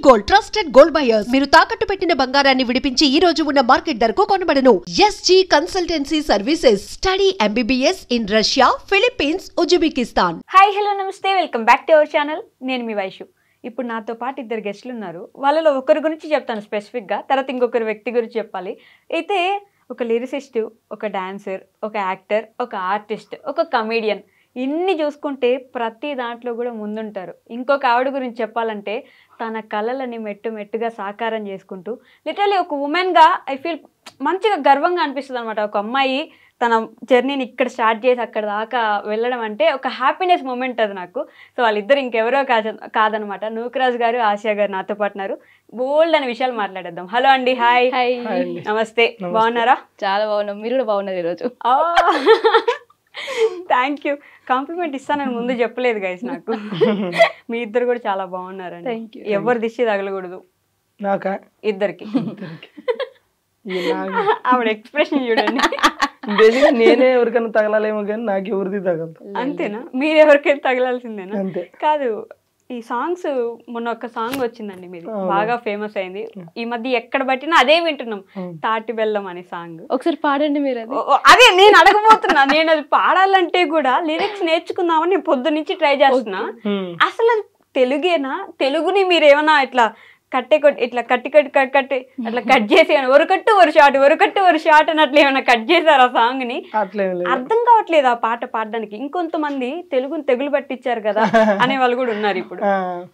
Gold trusted gold buyers మీరు తాకట్టు పెట్టిన బంగారాన్ని విడిపించి ఈ రోజు ఉన్న మార్కెట్ ధరకు కొనబడను. SG consultancy services. Study MBBS in Russia, Philippines, Uzbekistan. Hi hello namaste, welcome back to our channel. నేను మీ వైషు. ఇప్పుడు నాతో పాటు ఇద్దరు గెస్టులు ఉన్నారు. వాళ్ళలో ఒకరి గురించి చెప్తాను స్పెసిఫిక్గా, తర్వాత ఇంకొకరి వ్యక్తి గురించి చెప్పాలి. అయితే ఒక లిరిసిస్ట్, ఒక డాన్సర్, ఒక యాక్టర్, ఒక ఆర్టిస్ట్, ఒక కమీడియన్, ఇన్ని చూసుకుంటే ప్రతి దాంట్లో కూడా ముందుంటారు. ఇంకొక ఆవిడ గురించి చెప్పాలంటే తన కళలని మెట్టుగా సాకారం చేసుకుంటూ లిటరలీ ఒక ఉమెన్గా ఐ ఫీల్ మంచిగా గర్వంగా అనిపిస్తుంది అనమాట. ఒక అమ్మాయి తన జర్నీని ఇక్కడ స్టార్ట్ చేసి అక్కడ దాకా వెళ్ళడం అంటే ఒక హ్యాపీనెస్ మూమెంట్ అది నాకు. సో వాళ్ళిద్దరు ఇంకెవరో కాదనమాట. నూకరాజ్ గారు, ఆసియా గారు నాతో పాటున్నారు. బోల్డ్ అనే విషయాలు మాట్లాడేద్దాం. హలో అండి. హాయ్. నమస్తే. బాగున్నారా? చాలా బాగున్నాం. మీరు కూడా బాగున్నారు ఈరోజు. Thank you. కాంప్లిమెంట్ ఇస్తానని ముందు చెప్పలేదు గైస్ నాకు. మీ ఇద్దరు కూడా చాలా బాగున్నారండి. ఎవరు దిష్టి తగలకూడదు నాకా? ఇద్దరికి. ఆవిడ ఎక్స్ప్రెషన్ చూడండి. బేసిక్గా నేనే ఎవరికైనా తగలాలేమో కానీ నాకు ఎవరిది తగలదు. అంతేనా? మీరు ఎవరికైనా తగలాల్సిందేనా? అంతే. కాదు, ఈ సాంగ్స్ మొన్న ఒక సాంగ్ వచ్చిందండి మీది, బాగా ఫేమస్ అయింది. ఈ మధ్య ఎక్కడ పట్టినా అదే వింటున్నాం, తాటి బెల్లం అనే సాంగ్. ఒకసారి పాడండి మీరు. అదే నేను అడగబోతున్నా. నేను అది పాడాలంటే కూడా లిరిక్స్ నేర్చుకుందామని నేను పొద్దు నుంచి ట్రై చేస్తున్నా. అసలు అది తెలుగేనా? తెలుగుని మీరు ఏమన్నా ఇట్లా ఇట్లా కట్టి అట్లా కట్ చేసి ఒరకట్టు ఒక షాట్ అని అట్లా ఏమైనా కట్ చేశారు ఆ సాంగ్ ని? అర్థం కావట్లేదు ఆ పాట పాడడానికి. ఇంకొంతమంది తెలుగుని తెగులు పట్టించారు కదా అనే వాళ్ళు కూడా ఉన్నారు ఇప్పుడు.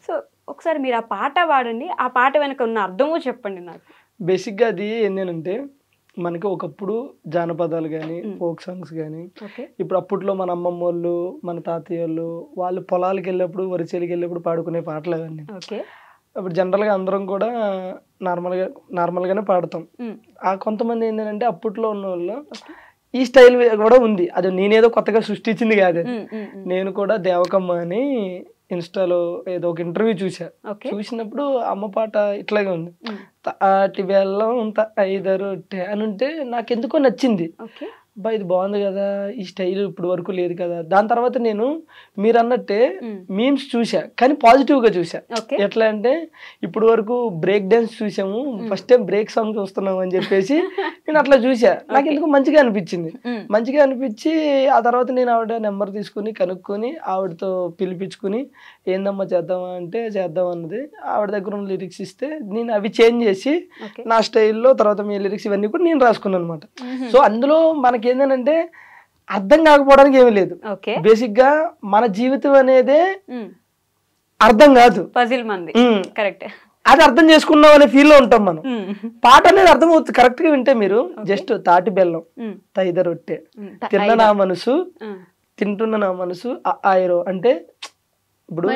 సో ఒకసారి మీరు ఆ పాట పాడండి, ఆ పాట వెనక ఉన్న అర్థమో చెప్పండి నాకు. బేసిక్గా అది ఏంటంటే మనకి ఒకప్పుడు జానపదాలు కానీ ఫోక్ సాంగ్స్ కానీ, ఇప్పుడు అప్పట్లో మన అమ్మమ్మ వాళ్ళు, మన తాతయ్య వాళ్ళు పొలాలకు వెళ్ళినప్పుడు, వరిచేలికి వెళ్ళినప్పుడు పాడుకునే పాటలు అవన్నీ. ఇప్పుడు జనరల్గా అందరం కూడా నార్మల్గానే పాడతాం. కొంతమంది ఏంటంటే అప్పట్లో ఉన్న వాళ్ళు ఈ స్టైల్ కూడా ఉంది. అది నేనేదో కొత్తగా సృష్టించింది కాదు. నేను కూడా దేవకమ్మ అని ఇన్స్టాలో ఏదో ఒక ఇంటర్వ్యూ చూసినప్పుడు అమ్మ పాట ఇట్లాగే ఉంది. తాటి బెల్లం ఐదరు అని ఉంటే నాకు ఎందుకో నచ్చింది. అబ్బా ఇది బాగుంది కదా, ఈ స్టైల్ ఇప్పుడు వరకు లేదు కదా. దాని తర్వాత నేను మీరు అన్నట్టే మీమ్స్ చూసా, కానీ పాజిటివ్గా చూసా. ఎట్లా అంటే ఇప్పుడు వరకు బ్రేక్ డాన్స్ చూసాము, ఫస్ట్ టైం బ్రేక్ సాంగ్ చూస్తున్నాము అని చెప్పేసి నేను అట్లా చూసా. నాకు ఎందుకు మంచిగా అనిపించి ఆ తర్వాత నేను ఆవిడ నెంబర్ తీసుకుని కనుక్కొని ఆవిడతో పిలిపించుకుని ఏందమ్మా చేద్దామా అంటే చేద్దాం అన్నది. ఆవిడ దగ్గర ఉన్న లిరిక్స్ ఇస్తే నేను అవి చేంజ్ చేసి నా స్టైల్లో తర్వాత మీ లిరిక్స్ ఇవన్నీ కూడా నేను రాసుకున్నాను అనమాట. సో అందులో మనకి ఏంటంటే అర్థం కాకపోవడానికి ఏమీ లేదు. బేసిక్ గా మన జీవితం అనేదే అర్థం కాదు, కరెక్ట్. అది అర్థం చేసుకున్నాం అనే ఫీల్ లో ఉంటాం మనం. పాట అనేది అర్థం అవుతుంది కరెక్ట్ గా వింటే. మీరు జస్ట్ తాటి బెల్లం తైద రొట్టె తిన్న నా మనసు తింటున్న నా మనసు ఆయిరో అంటే ఇప్పుడు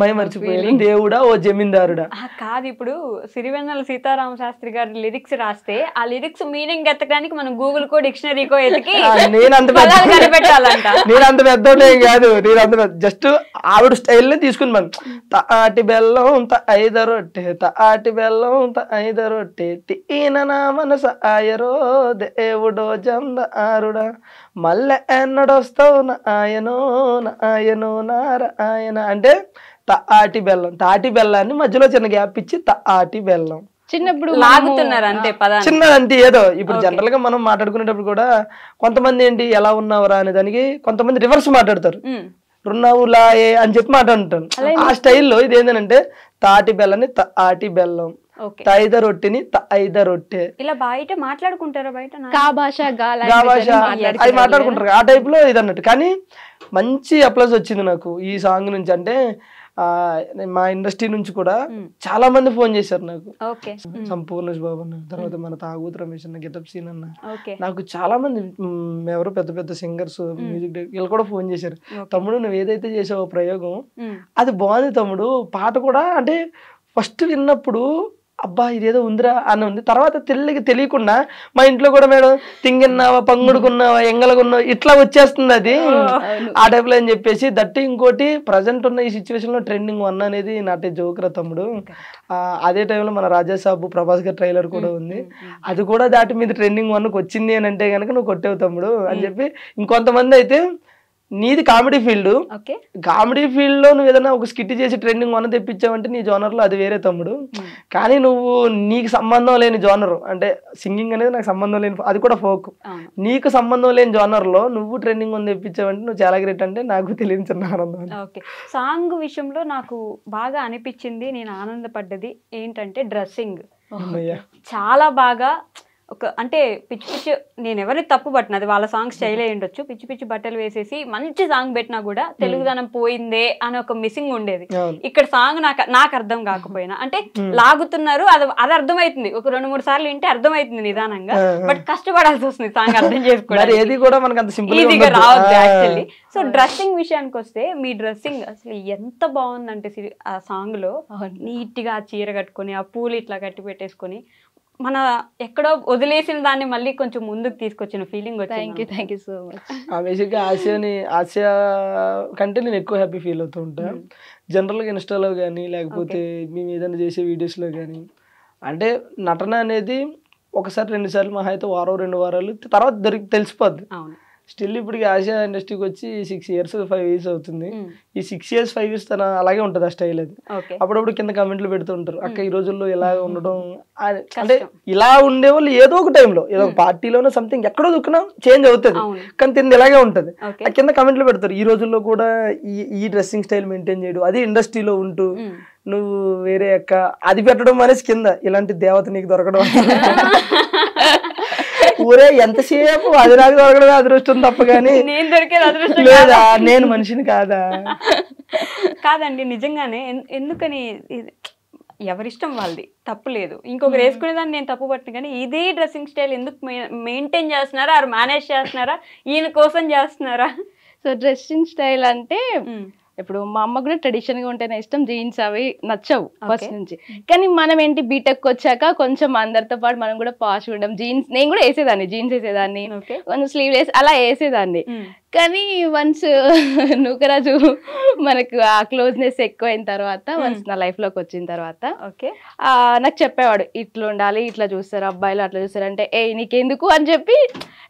మై మర్చిపోయాను దేవుడా ఓ జమీందారుడా కాదు. ఇప్పుడు సిరివెన్నెల సీతారామ శాస్త్రి గారి లిరిక్స్ రాస్తే ఆ లిరిక్స్ మీనింగ్ ఎత్తడానికి మనం గూగుల్ కో డిక్షనరీకో ఎతికి నేను అంత పెద్దోడే కాదు. నేను అంత జస్ట్ ఆవిడ స్టైల్నే తీసుకుని మనం తాటి బెల్లం ఐద రొట్టె తాటి బెల్లం ఐద రొట్టె తీన నా మనస ఆయరో దేవుడో జందారుడా మళ్ళీ ఎన్నడొస్తావు నాయనో నారాయణ అంటే తాటి బెల్లాన్ని మధ్యలో చిన్న గ్యాప్ ఇచ్చి తాటి బెల్లం చిన్నప్పుడు లాగుతున్నారు అంతే. చిన్నదంటే ఏదో ఇప్పుడు జనరల్ గా మనం మాట్లాడుకునేటప్పుడు కూడా కొంతమంది ఏంటి ఎలా ఉన్నావురా అనే దానికి కొంతమంది రివర్స్ మాట్లాడతారు, రున్నావులాయే అని చెప్పి మాట్లాడుతారు. ఆ స్టైల్లో ఇది ఏంటంటే తాటి బెల్లని తాటి బెల్లం, తైద రొట్టెని ఐద రొట్టె, ఇలా బయట మాట్లాడుకుంటారు. బయట అది మాట్లాడుకుంటారు ఆ టైప్ లో ఇది అన్నట్టు. కానీ మంచి అప్లాస్ వచ్చింది నాకు ఈ సాంగ్ నుంచి. అంటే మా ఇండస్ట్రీ నుంచి కూడా చాలా మంది ఫోన్ చేశారు నాకు. సంపూర్ణేష్ బాబు అన్న, తర్వాత మన తాగుతు రమేష్ అన్న, గెటప్ సీన్ అన్న, నాకు చాలా మంది ఎవరో పెద్ద పెద్ద సింగర్స్, మ్యూజిక్ డైరెక్టర్ వీళ్ళు కూడా ఫోన్ చేశారు. తమ్ముడు నువ్వు ఏదైతే చేసావో ప్రయోగం అది బాగుంది తమ్ముడు. పాట కూడా అంటే ఫస్ట్ విన్నప్పుడు అబ్బా ఇదేదో ఉందిరా అని ఉంది. తర్వాత తెలియకుండా మా ఇంట్లో కూడా మేడం తింగిన్నావా, పంగుడుకున్నావా, ఎంగలకున్నావా ఇట్లా వచ్చేస్తుంది అది ఆ టైప్లో అని చెప్పేసి. దట్టి ఇంకోటి ప్రజెంట్ ఉన్న ఈ సిచ్యువేషన్ లో ట్రెండింగ్ 1 అనేది నాటే జోకురా తమ్ముడు. అదే టైంలో మన రాజాసాబు ప్రభాస్ గారి ట్రైలర్ కూడా ఉంది, అది కూడా దాటి మీద ట్రెండింగ్ 1కి వచ్చింది అని అంటే కనుక నువ్వు కొట్టేవు తమ్ముడు అని చెప్పి. ఇంకొంతమంది అయితే నీది comedy field, okay comedy field లో నువ్వు ఏదైనా ఒక స్కిట్ చేసి ట్రెండింగ్ వన్ తెప్పించావంటే నీ జోనర్ లో అది వేరే తమ్ముడు. కానీ నువ్వు నీకు సంబంధం లేని జోనర్ అంటే సింగింగ్ అనేది నాకు సంబంధం లేని, అది కూడా ఫోక్, నీకు సంబంధం లేని జోనర్ లో నువ్వు ట్రెండింగ్ వన్ తెప్పించావంటే నువ్వు చాలా గ్రేట్ అంటే నాకు తెలియని చిన్న ఆనందం. ఓకే సాంగ్ విషయంలో నాకు బాగా అనిపించింది, నేను ఆనందపడ్డది ఏంటంటే డ్రెస్సింగ్ చాలా బాగా ఒక అంటే పిచ్చి పిచ్చి, నేను ఎవరిని తప్పు పట్టిన అది వాళ్ళ సాంగ్ స్టైల్ అయి ఉండొచ్చు, పిచ్చి పిచ్చి బట్టలు వేసేసి మంచి సాంగ్ పెట్టినా కూడా తెలుగుదనం పోయిందే అని ఒక మిస్సింగ్ ఉండేది. ఇక్కడ సాంగ్ నాకు అర్థం కాకపోయినా అంటే లాగుతున్నారు, అది అర్థమవుతుంది, ఒక 2-3 సార్లు వింటే అర్థమవుతుంది నిదానంగా, బట్ కష్టపడాల్సి వస్తుంది సాంగ్ అర్థం చేసుకోవడానికి, ఈజీగా రావద్దు యాక్చువల్లీ. సో డ్రెస్సింగ్ విషయానికి వస్తే మీ డ్రెస్సింగ్ అసలు ఎంత బాగుందంటే ఆ సాంగ్ లో నీట్ గా చీర కట్టుకొని ఆ పూలు ఇట్లా కట్టి పెట్టేసుకొని మన ఎక్కడో వదిలేసిన దాన్ని మళ్ళీ కొంచెం ముందుకు తీసుకొచ్చిన ఫీలింగ్ వచ్చింది. Thank you so much. బేసిక్గా ఆసియా కంటే నేను ఎక్కువ హ్యాపీ ఫీల్ అవుతూ ఉంటాను జనరల్గా ఇన్స్టాలో కానీ లేకపోతే మేము ఏదైనా చేసే వీడియోస్లో కానీ. అంటే నటన అనేది ఒకసారి 2 సార్లు మహా అయితే వారం 2 వారాలు తర్వాత తెలిసిపోద్ది. స్టిల్ ఇప్పటికి ఆసియా ఇండస్ట్రీకి వచ్చి 6 years 5 years అవుతుంది. ఈ 6 years 5 years తన అలాగే ఉంటుంది ఆ స్టైల్. అది అప్పుడప్పుడు కింద కమెంట్లు పెడుతూ ఉంటారు, అక్క ఈ రోజుల్లో ఇలా ఉండడం అంటే ఇలా ఉండేవాళ్ళు ఏదో ఒక టైంలో ఏదో ఒక పార్టీలోనో సంథింగ్ ఎక్కడో దుక్కునా చేంజ్ అవుతుంది, కానీ తింది ఇలాగే ఉంటుంది. ఆ కింద కమెంట్లు పెడతారు ఈ రోజుల్లో కూడా ఈ డ్రెస్సింగ్ స్టైల్ మెయింటైన్ చేయడం, అది ఇండస్ట్రీలో ఉంటూ నువ్వు వేరే అక్క అది పెట్టడం అనేసి కింద ఇలాంటి దేవత నీకు దొరకడం ఊరే ఎంతసేపు అది నాకు దొరకడం అదృష్టం తప్ప కానీ లేదా నేను మనిషిని కాదండి. నిజంగానే ఎందుకని ఎవరిష్టం వాళ్ళది, తప్పు లేదు. ఇంకొకరు వేసుకునేదాన్ని నేను తప్పు పట్టిన, కానీ ఇదే డ్రెస్సింగ్ స్టైల్ ఎందుకు మెయింటైన్ చేస్తున్నారా, ఆరు మేనేజ్ చేస్తున్నారా, ఈయన కోసం చేస్తున్నారా? సో డ్రెస్సింగ్ స్టైల్ అంటే ఇప్పుడు మా అమ్మ కూడా ట్రెడిషనల్ గా ఉంటేనే ఇష్టం, జీన్స్ అవి నచ్చవు ఫస్ట్ నుంచి. కానీ మనం ఏంటి బీటెక్ వచ్చాక కొంచెం అందరితో పాటు మనం కూడా పాష్ ఉండడం, జీన్స్ నేను కూడా వేసేదాన్ని, జీన్స్ వేసేదాన్ని, కొంచెం స్లీవ్లెస్ అలా వేసేదాన్ని. కానీ వన్స్ నూకరాజు మనకు ఆ క్లోజ్నెస్ ఎక్కువైన తర్వాత, వన్స్ నా లైఫ్ లోకి వచ్చిన తర్వాత నాకు చెప్పేవాడు ఇట్లా ఉండాలి, ఇట్లా చూస్తారు అబ్బాయిలు, అట్లా చూస్తారు అంటే ఏ నీకెందుకు అని చెప్పి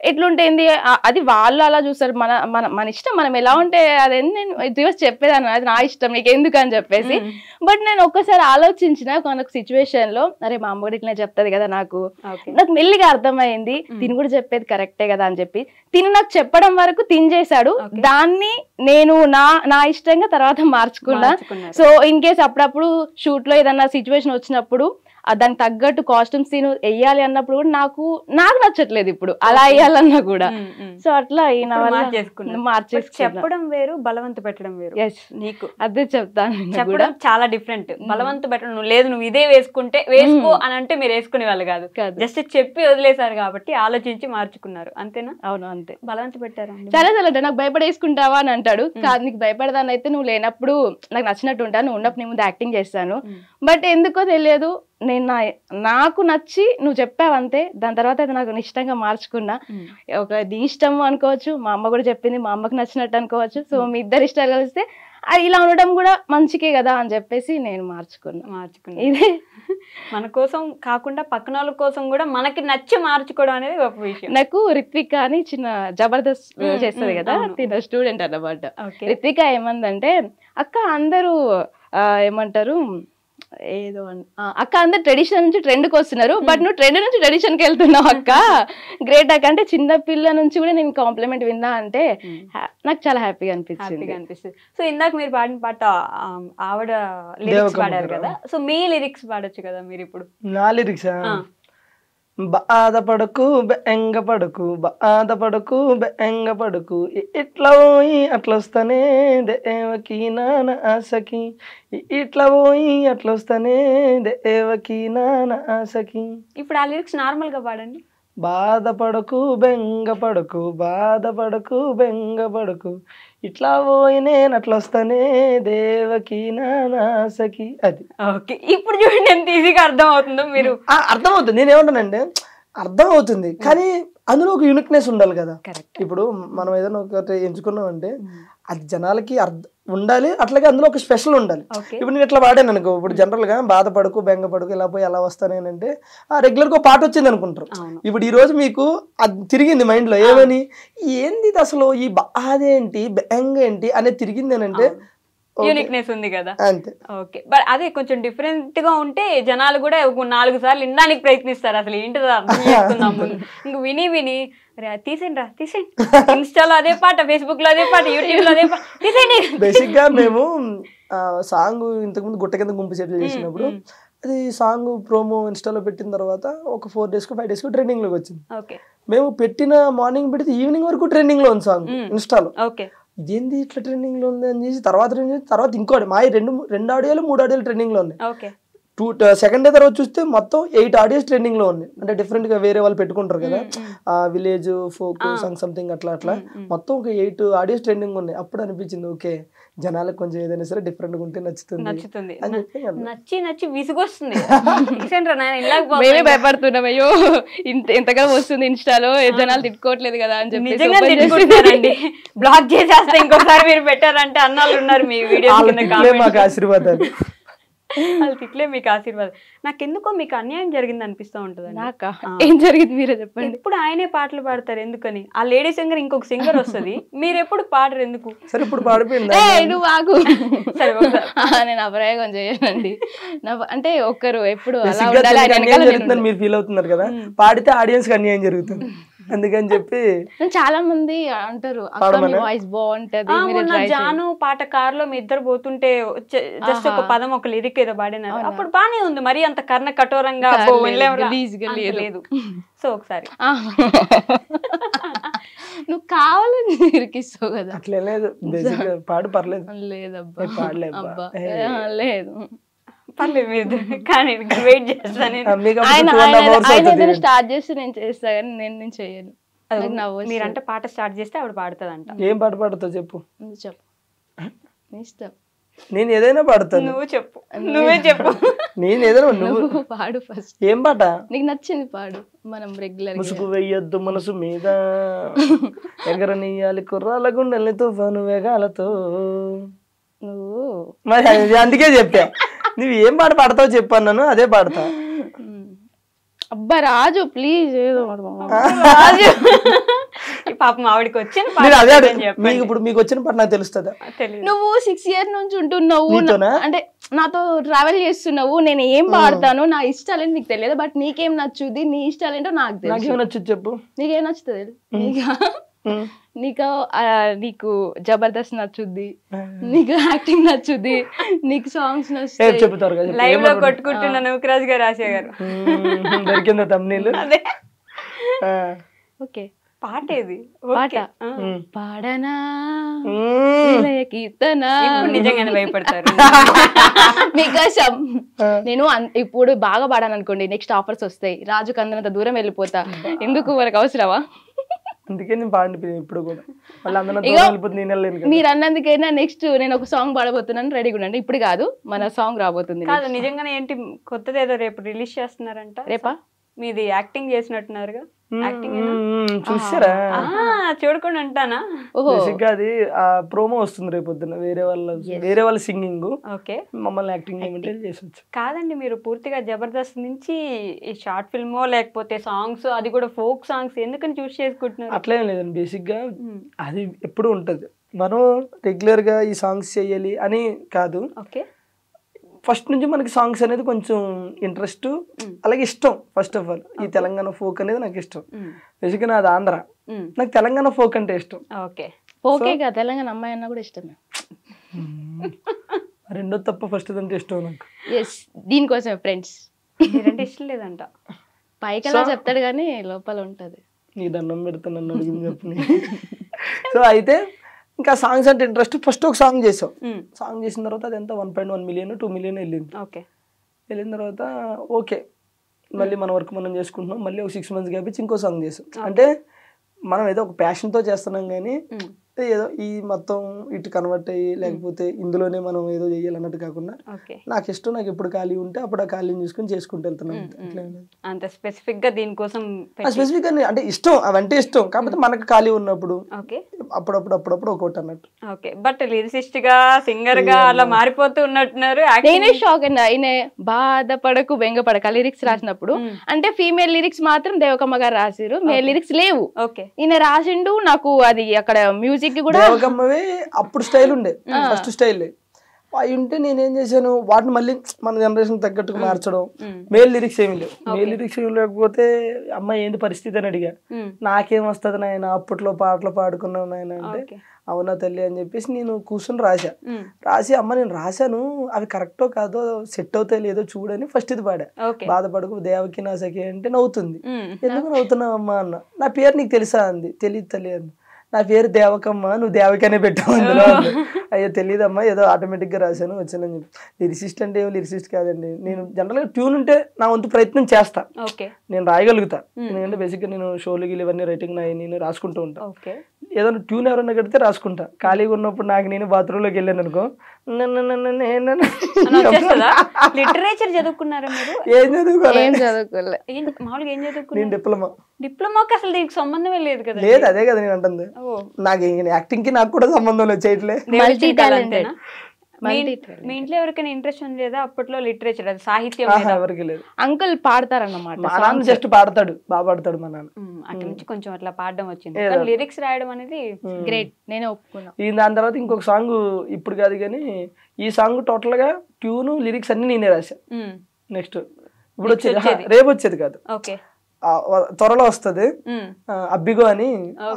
ఎట్లుంటేంది అది వాళ్ళు అలా చూస్తారు, మన మన మన ఇష్టం, మనం ఎలా ఉంటే అదేంటి నేను రివర్స్ చెప్పేదాన్ని, అది నా ఇష్టం నీకెందుకు అని చెప్పేసి. బట్ నేను ఒక్కసారి ఆలోచించిన ఒక సిచ్యువేషన్ లో, అరే మా అమ్మ కూడా ఇట్లా చెప్తుంది కదా, నాకు మెల్లిగా అర్థమైంది తిని కూడా చెప్పేది కరెక్టే కదా అని చెప్పి తిని నాకు చెప్పడం వరకు చేశాడు. దాన్ని నేను నా ఇష్టంగా తర్వాత మార్చుకున్నా. సో ఇన్ కేస్ అప్పుడప్పుడు షూట్ లో ఏదన్నా సిచ్యువేషన్ వచ్చినప్పుడు దానికి తగ్గట్టు కాస్ట్యూమ్స్ నేను వెయ్యాలి అన్నప్పుడు కూడా నాకు నచ్చట్లేదు ఇప్పుడు అలా వేయాలన్నా కూడా. సో అట్లా చెప్పడం వేరు, బలవంత పెట్టడం వేరు. నీకు అదే చెప్తాను, చెప్పడం చాలా డిఫరెంట్. బలవంత పెట్టడం లేదు, నువ్వు ఇదే వేసుకుంటే వేసుకో అని అంటే మీరు వేసుకునే వాళ్ళు కాదు, జస్ట్ చెప్పి వదిలేసారు కాబట్టి ఆలోచించి మార్చుకున్నారు, అంతేనా? అవును అంతే. బలవంత పెట్టారు చాలా అంటే నాకు భయపడేసుకుంటావా అని అంటాడు. కాదు నీకు భయపడదాన్ని అయితే నువ్వు లేనప్పుడు నాకు నచ్చినట్టు ఉంటాను, నువ్వు ఉన్నప్పుడు నీ ముందు యాక్టింగ్ చేస్తాను. బట్ ఎందుకో తెలియదు, నేను నాకు నచ్చి నువ్వు చెప్పావంతే, దాని తర్వాత అది నాకు ఇష్టంగా మార్చుకున్నా. ఒక నీ ఇష్టం అనుకోవచ్చు, మా అమ్మ కూడా చెప్పింది, మా అమ్మకి నచ్చినట్టు అనుకోవచ్చు. సో మీ ఇద్దరు ఇష్టాలు కలిస్తే అది ఇలా ఉండడం కూడా మంచికే కదా అని చెప్పేసి నేను మార్చుకున్నా. ఇదే మన కోసం కాకుండా పక్కన వాళ్ళ కోసం కూడా మనకి నచ్చి మార్చుకోవడం అనేది గొప్ప విషయం. నాకు రిత్విక అని చిన్న జబర్దస్త్ చేస్తుంది కదా, తిన స్టూడెంట్ అన్నమాట. రిత్విక ఏమందంటే, అక్క అందరూ ఏమంటారు ఏదో అక్క అందరు ట్రెడిషన్ నుంచి ట్రెండ్కి వస్తున్నారు, బట్ నువ్వు ట్రెండ్ నుంచి ట్రెడిషన్కి వెళ్తున్నావు అక్క, గ్రేట్ అక్క అంటే చిన్న పిల్ల నుంచి కూడా నేను కాంప్లిమెంట్ విన్నా అంటే నాకు చాలా హ్యాపీగా అనిపిస్తుంది. సో ఇందాక మీరు పాడిన పాట ఆవిడ లిరిక్స్ పాడారు కదా, సో మీ లిరిక్స్ పాడొచ్చు కదా మీరు ఇప్పుడు. నా లిరిక్స్ బాధపడకు బెంగపడకు, బాధపడకు బెంగపడకు, ఇట్లా పోయి అట్లా వస్తానే దేవకి నాన్న ఆశకి, ఇట్లా పోయి అట్లా వస్తానే దేవకి నాన్న ఆశకి. ఇప్పుడు ఆ లిరిక్స్ నార్మల్ గా పాడండి. బాధపడకు బెంగపడకు, బాధపడకు బెంగపడకు, ఇట్లా పోయి నేను అట్లా వస్తానే దేవకి నానాసకి. అది ఓకే. ఇప్పుడు చూడండి ఎంత ఈజీగా అర్థం అవుతుందో. మీరు అర్థమవుతుంది, నేనేమంటానంటే అర్థం అవుతుంది, కానీ అందులో ఒక యూనిక్నెస్ ఉండాలి కదా. ఇప్పుడు మనం ఏదైనా ఒకటి ఎంచుకున్నాం అంటే అది జనాలకి ఉండాలి, అట్లాగే అందులో ఒక స్పెషల్ ఉండాలి. ఇప్పుడు నేను ఇట్లా పాడాను అనుకో, ఇప్పుడు జనరల్ గా బాధపడకు బెంగపడకు ఇలా పోయి ఎలా వస్తానేనంటే రెగ్యులర్ గా పాట వచ్చింది అనుకుంటారు. ఇప్పుడు ఈ రోజు మీకు అది తిరిగింది మైండ్ లో, ఏమని ఏంది అసలు ఈ బాధ ఏంటి బెంగ ఏంటి అనేది తిరిగిందేనంటే యూనిక్నెస్ ఉంది కదా. అంతే. ఓకే, బట్ అదే కొంచెం డిఫరెంట్ గా ఉంటే జనాలు కూడా 4 సార్లు వినడానికి ప్రయత్నిస్తారు, అసలు ఏంటిదో అర్థం చేసుకుందాం ముందు. ఇంక విని తీసేయండి ఇన్స్టాలో అదే పాట, ఫేస్బుక్ లో అదే పాట, యూట్యూబ్ లో అదే పాట, తీసేయండి. బేసిక్ గా మేము సాంగ్ ఇంతకుముందు గుట్ట కింద గుంపు సెటిల్ చేసినప్పుడు అది సాంగ్ ప్రోమో ఇన్స్టాలో పెట్టిన తర్వాత ఒక 4 days 5 days ట్రెండింగ్ లోకి వచ్చింది. మేము పెట్టిన మార్నింగ్ పెడితే ఈవినింగ్ వరకు ట్రెండింగ్ లో ఉంది సాంగ్ ఇన్స్టాలో. ఇదేంది ఇట్లా ట్రెండింగ్ లో ఉంది అని చేసి తర్వాత ఇంకోటి మా 2 ఆడియోలు 3 ఆడియోలు ట్రెండింగ్ లో ఉన్నాయి. సెకండ్ డే తర్వాత చూస్తే మొత్తం 8 ఆడియోస్ ట్రెండింగ్ లో ఉన్నాయి. అంటే డిఫరెంట్ గా వేరే వాళ్ళు పెట్టుకుంటారు కదా, విలేజ్ ఫోక్ సాంగ్ సంథింగ్ అట్లా మొత్తం ఒక 8 ఆడియోస్ ట్రెండింగ్ ఉన్నాయి. అప్పుడు అనిపించింది ఓకే జనాలకు కొంచెం ఏదైనా సరే డిఫరెంట్ గా ఉంటే నచ్చుతుంది. నచ్చి విసుగొస్తుంది. మేమే భయపడుతున్నాం, అయ్యో ఎంతగా వస్తుంది ఇన్స్టాలో, జనాలు తిట్టుకోవట్లేదు కదా అని చెప్పి. నిజంగా తిట్టుకుంటారండి, బ్లాక్ చేసేస్తా ఇంకోసారి మీరు పెట్టారంటే అన్నాళ్ళు ఉన్నారు మీ వీడియో. మాకు ఆశీర్వాదాలు, వాళ్ళు తిట్లే మీకు ఆశీర్వాదం. నాకెందుకో మీకు అన్యాయం జరిగింది అనిపిస్తూ ఉంటుంది. నాకా ఏం జరిగింది మీరే చెప్పండి. ఇప్పుడు ఆయనే పాటలు పాడతారు ఎందుకని, ఆ లేడీ సింగర్ ఇంకొక సింగర్ వస్తుంది, మీరు ఎప్పుడు పాడరు ఎందుకు? సరే ఇప్పుడు పాడిపోయింది నువ్వు ఆగు. సరే నేను అభిప్రాయం చేయనండి, అంటే ఒక్కరు ఎప్పుడు మీరు ఫీల్ అవుతున్నారు కదా, పాడితే ఆడియన్స్ కి అన్యాయం జరుగుతుంది అందుకని చెప్పి చాలా మంది అంటారు వాయిస్ బాగుంటది. జాను పాట కార్ లో మీ ఇద్దరు పోతుంటే జస్ట్ ఒక పదం ఒక లిరిక్ ఏదో పాడినారు, అప్పుడు బానే ఉంది. మరి అంత కర్ణ కఠోరంగా లేదు. సో ఒకసారి నువ్వు కావాలని ఇరికిస్తావు కదా. అట్లే లేదు, పాడు పర్లేదు. లేదబ్బా లేదు పర్లేదు మీరు కానీ వెయిట్ చేస్తాను. ఆయన స్టార్ట్ చేస్తే నేను చేస్తా కానీ నేను చేయను. మీరంటే పాట స్టార్ట్ చేస్తే ఆవిడ పాడుతుందంట. ఏం పాట పాడుతావు చెప్పు. చెప్పు ఇష్టం. నేను ఏదైనా పాడుతాను. నువ్వే చెప్పు. నేను ఏదైనా నువ్వు పాడు ఫస్ట్. ఏం పాట నీకు నచ్చింది పాడు. మనం రెగ్యులర్ ముసుగు వెయ్యొద్దు మనసు మీద, ఎగరనీయాలి కుర్రాల గుండెల్ని తుఫాను వేగాలతో. నువ్వు మరి అందుకే చెప్పా నువ్వు ఏం పాట పాడతావు చెప్పన్నాను, అదే పాడతా. అబ్బా రాజు ప్లీజ్ ఏదో రాజు పాపం ఆవిడకి వచ్చిన ఇప్పుడు మీకు వచ్చిన పాట నాకు తెలుస్తుందా? నువ్వు 6 years నుంచి ఉంటున్నావు, అంటే నాతో ట్రావెల్ చేస్తున్నావు, నేను ఏం పాడతాను నా ఇష్టాలేంటి నీకు తెలియదు, బట్ నీకేం నచ్చుది, నీ ఇష్టాలేంటో నాకు తెలుసు. నచ్చుది చెప్పు. నీకేం నచ్చుతుంది? నీకు జబర్దస్త్ నచ్చుద్ది, నీకు యాక్టింగ్ నచ్చుద్ది, నీకు సాంగ్స్ నచ్చుతాయి. లైవ్ లో కొట్టుకుంటున్నా నూకరాజ్ గారు, ఆశయ గారు దొరికిందా తమ్ముళ్ళు? ఓకే పాట ఏది? పాట పాడనా కీర్తన. నిజంగానే భయపడతారు మీకోసం. నేను ఇప్పుడు బాగా పాడాను అనుకోండి, నెక్స్ట్ ఆఫర్స్ వస్తాయి, రాజుకు అందరంత దూరం వెళ్ళిపోతా, ఎందుకు వాళ్ళకి అవసరమా? అందుకే నేను పాడిపోయి ఇప్పుడు కూడా మీరు అన్నందుకైనా నెక్స్ట్ నేను ఒక సాంగ్ పాడబోతున్నాను, రెడీగా ఉండండి. ఇప్పుడు కాదు, మన సాంగ్ రాబోతుంది. కాదు నిజంగానే ఏంటి కొత్తది ఏదో రేపు రిలీజ్ చేస్తున్నారంట. రేపా? మీది యాక్టింగ్ చేసినట్టున్నారుగా. చూసారా? చూడకుండా ఉంటానా? అది ఆ ప్రోమో వస్తుంది రేపు పొద్దున, వేరే వాళ్ళ సింగింగ్, మమ్మల్ని యాక్టింగ్ చేసొచ్చు. కాదండి మీరు పూర్తిగా జబర్దస్త్ నుంచి ఈ షార్ట్ ఫిల్మో లేకపోతే సాంగ్స్, అది కూడా ఫోక్ సాంగ్స్ ఎందుకని చూస్ చేసుకుంటున్నారు? అట్లేం లేదండి, బేసిక్ గా అది ఎప్పుడు ఉంటది. మనం రెగ్యులర్ గా ఈ సాంగ్స్ చేయాలి అని కాదు. ఫస్ట్ నుంచి మనకి సాంగ్స్ అనేది కొంచెం ఇంట్రెస్ట్, అలాగే ఇష్టం. ఫస్ట్ ఆఫ్ ఆల్ ఈ తెలంగాణ ఫోక్ అనేది నాకు ఇష్టం. బేసిక్గా నాది ఆంధ్ర, నాకు తెలంగాణ ఫోక్ అంటే ఇష్టం. తెలంగాణ అమ్మాయి అన్న కూడా ఇష్టమే. రెండో తప్ప ఫస్ట్ అంటే ఇష్టం నాకు. దీనికోసమే ఫ్రెండ్స్ మీరంటే ఇష్టం లేదంట, పైకలా చెప్తాడు కానీ లోపల ఉంటది. నీ దండం పెడతా నన్ను అడిగింది చెప్పని. సో అయితే ఇంకా సాంగ్స్ అంటే ఇంట్రెస్ట్. ఫస్ట్ ఒక సాంగ్ చేసాం, సాంగ్ చేసిన తర్వాత అది ఎంత 1.1 million 2 million వెళ్ళింది. వెళ్ళిన తర్వాత ఓకే మళ్ళీ మన వర్క్ మనం చేసుకుంటున్నాం. మళ్ళీ ఒక 6 months గ్యాప్ ఇచ్చి ఇంకో సాంగ్ చేసాం. అంటే మనం ఏదో ఒక ప్యాషన్తో చేస్తున్నాం కానీ ఏదో ఈ మొత్తం ఇటు కన్వర్ట్ అయ్యి లేకపోతే ఇందులోనే మనం ఏదో చేయాలన్నట్టు కాకుండా నాకు ఇష్టం, నాకు ఎప్పుడు ఖాళీ ఉంటే అప్పుడు ఆ ఖాళీని చూసుకుని చేసుకుంటూ వెళ్తున్నాను. అంత స్పెసిఫిక్ గా దీనికోసం స్పెసిఫిక్ గా అంటే ఇష్టం, అవంటే ఇష్టం. కాకపోతే మనకు ఖాళీ ఉన్నప్పుడు అప్పుడప్పుడు ఒకటి అన్నట్టు. ఓకే, బట్ లిరిసిస్ట్ గా సింగర్ గా అలా మారిపోతూ ఉన్నట్టున్నారు. నేనే షాక్ అండి. ఆయన బాధపడకు బెంగపడక లిరిక్స్ రాసినప్పుడు అంటే ఫీమేల్ లిరిక్స్ మాత్రం దేవకమ్మ గారు రాసిరు, మేల్ లిరిక్స్ లేవు. ఓకే, ఈయన రాసిండు. నాకు అది అక్కడ మ్యూజిక్ కూడా దేవకమ్మవే అప్పుడు స్టైల్ ఉండే, ఫస్ట్ స్టైల్ అవి ఉంటే నేనేం చేశాను, వాటిని మళ్ళీ మన జనరేషన్ తగ్గట్టుకు మార్చడం. మేల్ లిరిక్స్ ఏమి లేవు. మేల్ లిరిక్స్ ఏమి లేకపోతే అమ్మాయి ఏంది పరిస్థితి అని అడిగా. నాకేం వస్తుంది నాయన, అప్పట్లో పాటలు పాడుకున్నావు నాయన అంటే అవునా తల్లి అని చెప్పేసి నేను కూర్చొని రాసి అమ్మ నేను రాశాను, అవి కరెక్టో కాదో సెట్ అవుతాయి లేదో చూడని ఫస్ట్ ఇది పాడా. బాధపడకు దేవకి నా సఖి అంటే నవ్వుతుంది. ఎందుకు నవ్వుతున్నావు అమ్మ అన్న. నా పేరు నీకు తెలుసా అంది. తెలియదు తల్లి అంది. నా పేరు దేవకమ్మ, నువ్వు దేవకనే పెట్టావు అందులో. అయ్యో తెలియదమ్మా, ఏదో ఆటోమేటిక్ గా రాశాను వచ్చానని చెప్పి. లిరిసిస్ట్ అంటే ఏమో లిరిసిస్ట్ కాదండి. నేను జనరల్ గా ట్యూన్ ఉంటే నా వంతు ప్రయత్నం చేస్తా, నేను రాయగలుగుతా. ఎందుకంటే బేసిక్ గా నేను షోలు గిలు ఇవన్నీ రైటింగ్ నేను రాసుకుంటూ ఉంటా. ఏదైనా ట్యూన్ ఎవరన్నా కడితే రాసుకుంటా. ఖాళీగా ఉన్నప్పుడు నాకు నేను బాత్రూమ్ లోకి వెళ్ళాను అనుకో, లిటరేచర్ చదువుకున్నారా మీరు? ఏం చదువుకోలే. మామూలుగా ఏం చదువుకున్నారు? నేను డిప్లొమా. డిప్లొమాకి అసలు దీనికి సంబంధమే లేదు కదా. లేదు, అదే కదా నేను అంటుంది. నాకు యాక్టింగ్ కి నాకు కూడా సంబంధం లేదు, చేయట్లే. Multi talented. మీ ఇంట్లో ఎవరికైనా ఇంట్రెస్ట్ ఉంది లేదా అప్పట్లో లిటరేచర్, అది సాహిత్యం? ఎవరికి లేదు. అంకుల్ పాడతారన్నమాట. మా నాన్న జస్ట్ పాడతాడు, బాగా పాడతాడు మా నాన్న. అక్కడ నుంచి కొంచెం అట్లా పాడడం వచ్చింది. లిరిక్స్ రాయడం అనేది గ్రేట్, నేనే ఒప్పుకున్నా. దాని తర్వాత ఇంకొక సాంగ్ ఇప్పుడు కాదు కానీ ఈ సాంగ్ టోటల్ గా ట్యూన్ లిరిక్స్ అన్ని నేనే రాశా. నెక్స్ట్ ఇప్పుడు వచ్చేది, రేపు వచ్చేది కాదు, త్వరలో వస్తుంది. అబ్బిగో అని,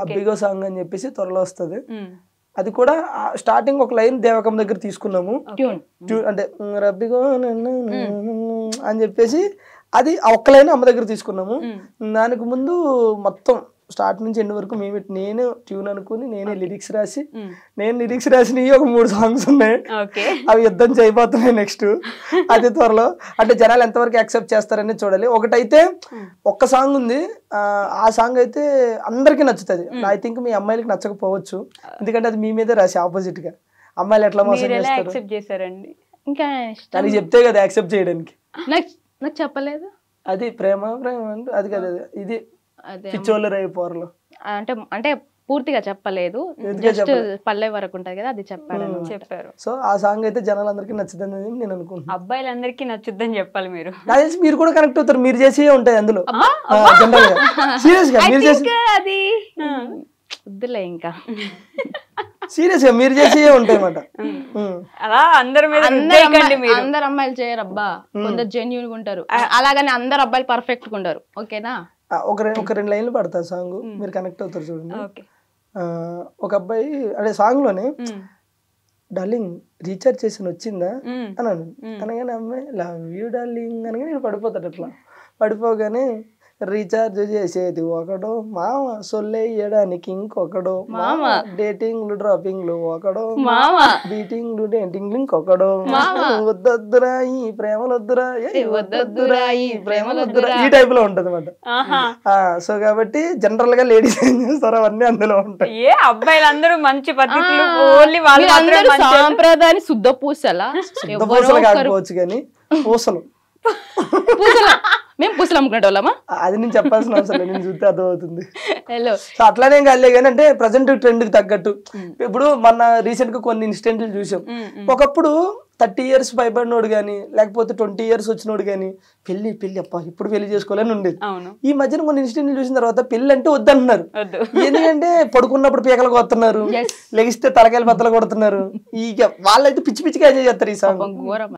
అబ్బిగో సాంగ్ అని చెప్పేసి త్వరలో వస్తుంది. అది కూడా స్టార్టింగ్ ఒక లైన్ దేవకం దగ్గర తీసుకున్నాము, అంటే రబ్బిగో అని చెప్పేసి అది ఒక్క లైన్ అమ్మ దగ్గర తీసుకున్నాము. దానికి ముందు మొత్తం స్టార్ట్ నుంచి ఎండ్ వరకు నేను ట్యూన్ అనుకుని నేనే లిరిక్స్ రాసి, నేను లిరిక్స్ రాసినవి ఒక 3 సాంగ్స్ ఉన్నాయి. అవి యుద్ధం చేయబోతున్నాయి నెక్స్ట్. అది త్వరలో, అంటే జనాలు ఎంతవరకు యాక్సెప్ట్ చేస్తారని చూడాలి. ఒకటైతే ఒక్క సాంగ్ ఉంది, ఆ సాంగ్ అయితే అందరికీ నచ్చుతుంది. ఐ థింక్ మీ అమ్మాయిలకి నచ్చకపోవచ్చు, ఎందుకంటే అది మీ మీదే రాసి ఆపోజిట్ గా. అమ్మాయిలు ఎట్లా మోసం చేస్తారండి? ఇంకా దానికి చెప్తే కదా యాక్సెప్ట్ చేయడానికి. నాకు చెప్పలేదు. అది ప్రేమ అంటే అది కదా, ఇది పిచ్చోళ్ళు రైపోర్లు అంటే పూర్తిగా చెప్పలేదు, జస్ట్ పల్లె వరకు ఉంటది కదా, అది చెప్పారు. సో ఆ సాంగ్ అయితే జనాలందరికీ నచ్చుతుంది నేను అనుకుంటున్నాను. అబ్బాయిలందరికీ నచ్చుద్దని చెప్పాలి మీరు. మీరు కూడా కనెక్ట్ అవుతారు, మీరు చేసే ఉంటాయి అందులో. సీరియస్ గా మీరు చేసి అది వద్దులే, ఇంకా సీరియస్ గా మీరు చేసే ఉంటాయి అన్నమాట. అలా అందరు అమ్మాయిలు చేయరు అబ్బా, కొందరు జెన్యూన్ గా ఉంటారు. అలాగని అందరు అబ్బాయిలు పర్ఫెక్ట్ గా ఉండరు. ఓకేనా? ఒక 2 లైన్లు పడతా సాంగ్, మీరు కనెక్ట్ అవుతారు చూడండి. ఒక అబ్బాయి అంటే సాంగ్ లోనే డార్లింగ్ రీఛార్జ్ చేసి వచ్చిందా అన్నాను. అనగానే అమ్మాయి లవ్ యూ డార్లింగ్ అనగా నేను పడిపోతాడు. అట్లా పడిపోగానే రీఛార్జ్ చేసేది ఒకడో మామ, సొల్లేయడానికి ఇంకొకడో మామ, డేటింగ్లు డ్రాపింగ్లు ఒకడో మామ, బీటింగ్లు డేటింగ్లు ఇంకొకడో వద్దొద్దురా ఈ ప్రేమలొద్దురా, వద్దొద్దురా ఈ ప్రేమలొద్దురా, ఈ టైప్ లో ఉంటది అన్నమాట. సో కాబట్టి జనరల్ గా లేడీస్ ఏం చేస్తారు అవన్నీ అందులో ఉంటాయి. అబ్బాయిలందరూ మంచి పద్ధతులు, సాంప్రదాయ శుద్ధ పూసలా, పూసలు కాకపోవచ్చు కానీ పూసలు మేము పూసలు అమ్ముకునే వాళ్ళమా, అది నేను చెప్పాల్సిన అవసరం లేదు, నేను చూస్తే అర్థమవుతుంది. సో అట్లానే కాదులే కానీ, అంటే ప్రజెంట్ ట్రెండ్ కి తగ్గట్టు. ఇప్పుడు మన రీసెంట్ గా కొన్ని ఇన్సిడెంట్లు చూసాం. ఒకప్పుడు 30 years పైబడినోడు కానీ, లేకపోతే 20 years వచ్చినోడు కానీ పెళ్లి అప్ప ఇప్పుడు పెళ్లి చేసుకోవాలని ఉండేది. ఈ మధ్యన కొన్ని ఇన్సిడెంట్లు చూసిన తర్వాత పెళ్లి అంటే వద్దంటున్నారు. ఎందుకంటే పడుకున్నప్పుడు పీకలు కొడుతున్నారు, లెగిస్తే తలకాయలు బద్దలు కొడుతున్నారు. ఇక వాళ్ళైతే పిచ్చి పిచ్చిగా ఎంజాయ్ చేస్తారు ఈ సాంగ్.